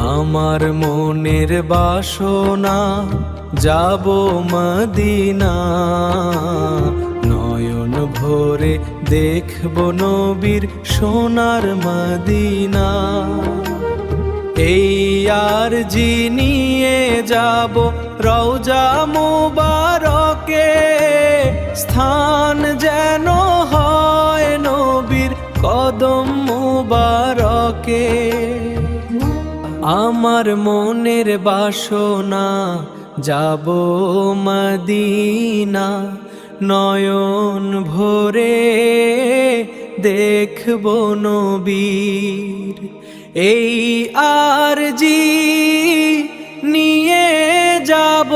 আমার মনের বাসনা যাব মদিনা, নয়ন ভরে দেখব নবীর সোনার মদিনা। এই আরজি নিয়ে যাব রওজা মুবারকে, স্থান যেন হয় নবীর কদম মুবারকে। আমার মনের বাসনা যাব মদিনা, নয়ন ভরে দেখব নবীর। এই আরজি নিয়ে যাব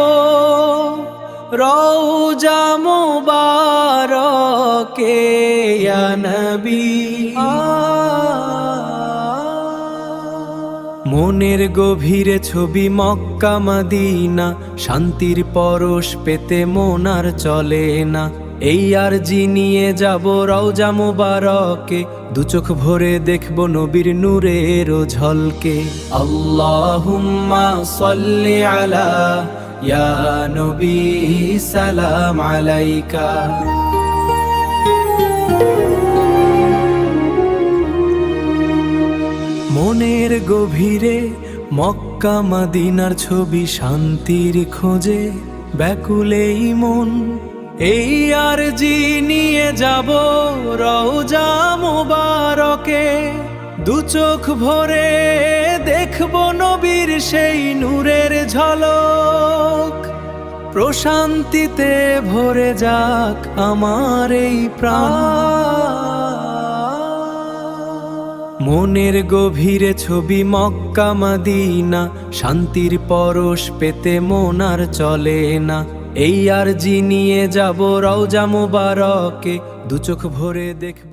রওজা মুবারকে ইয়া নবী। মনের গভীরে ছবি মক্কা মদিনা, শান্তির পরশ পেতে মন আর চলে না। এই আরজি নিয়ে যাব রওজা মুবারকে, দু চোখ ভরে দেখব নবীর নূরের ঝলকে। আল্লাহুম্মা সাল্লি আলা ইয়া নবী সালাম আলাইকা। মনের গভীরে মক্কা মদিনার ছবি, শান্তির খোঁজে ব্যাকুলেই মন। এই আরজি নিয়ে যাব রওজা মুবারকে, দু চোখ ভরে দেখব নবীর সেই নূরের ঝলক। প্রশান্তিতে ভরে যাক আমার এই প্রাণ। মনের গভীরে ছবি মক্কা মদিনা, শান্তির পরশ পেতে মন আর চলে না। এই আরজি নিয়ে যাব রওজা মুবারকে, দু চোখ ভরে দেখব।